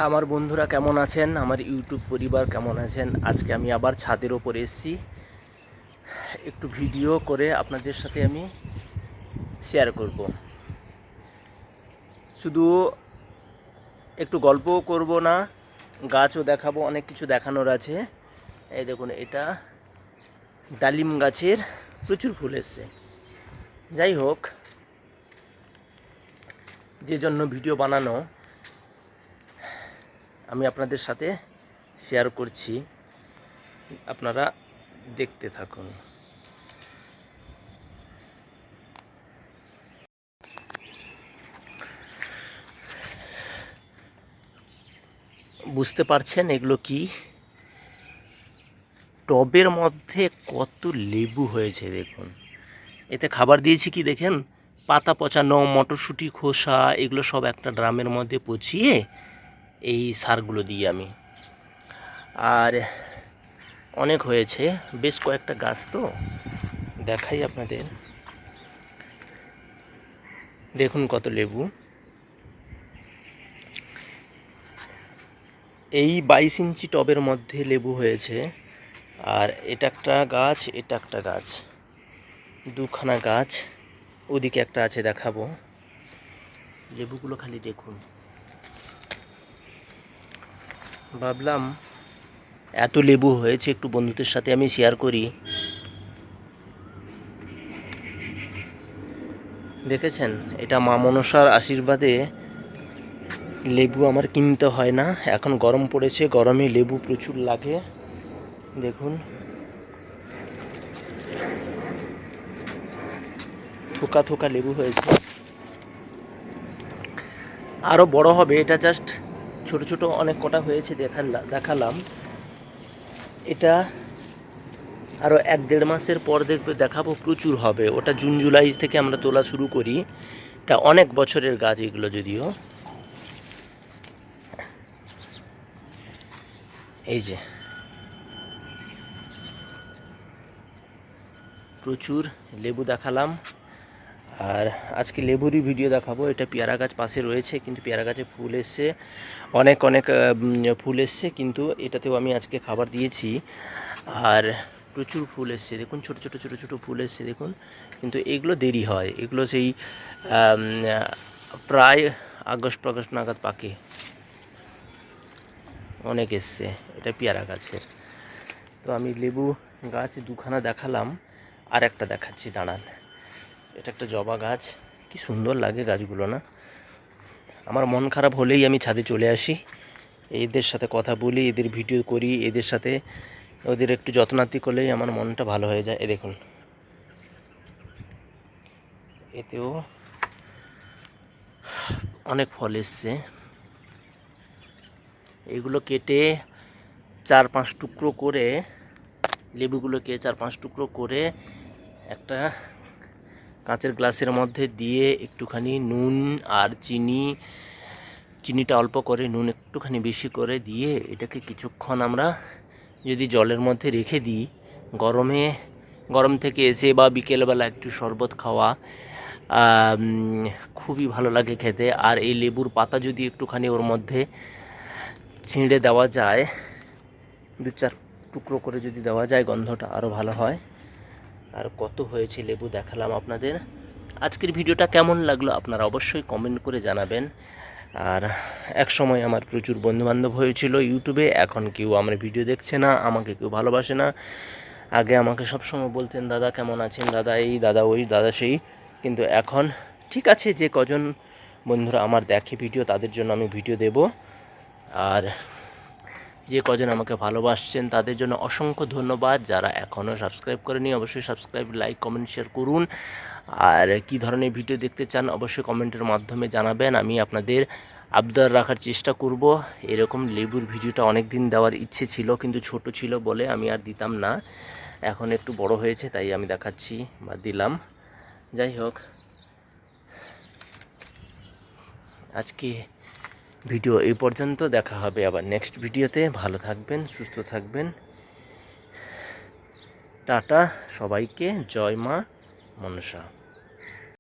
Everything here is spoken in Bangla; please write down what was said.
আমার বন্ধুরা কেমন আছেন, আমার ইউটিউব পরিবার কেমন আছেন। আজকে আমি আবার ছাদের ওপর এসেছি, একটু ভিডিও করে আপনাদের সাথে আমি শেয়ার করব। শুধু একটু গল্পও করব না, গাছও দেখাবো, অনেক কিছু দেখানোর আছে। এই দেখুন, এটা ডালিম গাছের প্রচুর ফুল এসছে। যাই হোক, যে জন্য ভিডিও বানানো আমি আপনাদের সাথে শেয়ার করছি, আপনারা দেখতে থাকুন। বুঝতে পারছেন এগুলো কি? টবের মধ্যে কত লেবু হয়েছে দেখুন। এতে খাবার দিয়েছি কি দেখেন, পাতা পচানো, মটরশুঁটি খোসা, এগুলো সব একটা ড্রামের মধ্যে পচিয়ে এই সারগুলো দিই আমি। আর অনেক হয়েছে, বেশ কয়েকটা গাছ, তো দেখাই আপনাদের। দেখুন কত লেবু। এই 22 ইঞ্চি টবের মধ্যে লেবু হয়েছে। আর এটা একটা গাছ, এটা একটা গাছ, দুখানা গাছ। ওদিকে একটা আছে, দেখাবো। লেবুগুলো খালি দেখুন। ভাবলাম এত লেবু হয়েছে, একটু বন্ধুদের সাথে আমি শেয়ার করি। দেখেছেন, এটা মা মনসার আশীর্বাদে লেবু আমার কিনতে হয় না। এখন গরম পড়েছে, গরমে লেবু প্রচুর লাগে। দেখুন, থোকা থোকা লেবু হয়েছে। আরও বড় হবে, এটা জাস্ট ছোট ছোট অনেক কটা হয়েছে, দেখালাম। এটা আরও 1-1.5 মাসের পর দেখাবো, প্রচুর হবে। ওটা জুন জুলাই থেকে আমরা তোলা শুরু করি। এটা অনেক বছরের গাছ এগুলো, যদিও। এই যে প্রচুর লেবু দেখালাম। আর আজকে লেবুরই ভিডিও দেখাবো। এটা পেয়ারা গাছ পাশে রয়েছে, কিন্তু পেয়ারা গাছে ফুল এসছে, অনেক অনেক ফুল এসছে, কিন্তু এটাতেও আমি আজকে খাবার দিয়েছি। আর প্রচুর ফুল এসছে, দেখুন, ছোট ছোট ছোট ছোট ফুল এসছে দেখুন। কিন্তু এগুলো দেরি হয়, এগুলো সেই প্রায় আগস্ট নাগাদ পাকে। অনেক এসছে, এটা পেয়ারা গাছের। তো আমি লেবু গাছ দুখানা দেখালাম, আর একটা দেখাচ্ছি, দাঁড়ান। এটা একটা জবা গাছ, কি সুন্দর লাগে গাছগুলো না। আমার মন খারাপ হলেই আমি ছাদে চলে আসি, এদের সাথে কথা বলি, এদের ভিডিও করি, এদের সাথে ওদের একটু যত্নার্থী করলেই আমার মনটা ভালো হয়ে যায়। এ দেখুন, এতেও অনেক ফল এসছে। এগুলো কেটে 4-5 টুকরো করে, লেবুগুলোকে 4-5 টুকরো করে একটা কাঁচের গ্লাসের মধ্যে দিয়ে একটুখানি নুন আর চিনিটা অল্প করে, নুন একটুখানি বেশি করে দিয়ে এটাকে কিছুক্ষণ আমরা যদি জলের মধ্যে রেখে দিই, গরম থেকে এসে বা বিকেলবেলা একটু শরবত খাওয়া খুবই ভালো লাগে খেতে। আর এই লেবুর পাতা যদি একটুখানি ওর মধ্যে ছিঁড়ে দেওয়া যায়, 2-4 টুকরো করে যদি দেওয়া যায়, গন্ধটা আরও ভালো হয়। আর কত হয়েছে লেবু দেখালাম আপনাদের। আজকের ভিডিওটা কেমন লাগলো আপনারা অবশ্যই কমেন্ট করে জানাবেন। আর এক সময় আমার প্রচুর বন্ধুবান্ধব হয়েছিল ইউটিউবে, এখন কেউ আমার ভিডিও দেখছে না, আমাকে কেউ ভালোবাসে না। আগে আমাকে সবসময় বলতেন, দাদা কেমন আছেন, দাদা এই, দাদা ওই, দাদা সেই। কিন্তু এখন ঠিক আছে, যে কজন বন্ধুরা আমার দেখে ভিডিও, তাদের জন্য আমি ভিডিও দেব। আর যে কজন আমাকে ভালোবাসছেন তাদের জন্য অসংখ্য ধন্যবাদ। যারা এখনও সাবস্ক্রাইব করেনি, অবশ্যই সাবস্ক্রাইব, লাইক, কমেন্ট, শেয়ার করুন। আর কী ধরনের ভিডিও দেখতে চান অবশ্যই কমেন্টের মাধ্যমে জানাবেন, আমি আপনাদের আবদার রাখার চেষ্টা করব। এরকম লেবুর ভিডিওটা অনেক দিন দেওয়ার ইচ্ছে ছিল, কিন্তু ছোট ছিল বলে আমি আর দিতাম না। এখন একটু বড় হয়েছে, তাই আমি দেখাচ্ছি বা দিলাম। যাই হোক, আজকে ভিডিও এই পর্যন্ত। দেখা হবে আবার নেক্সট ভিডিওতে। ভালো থাকবেন, সুস্থ থাকবেন। টাটা সবাইকে, জয় মা মনসা।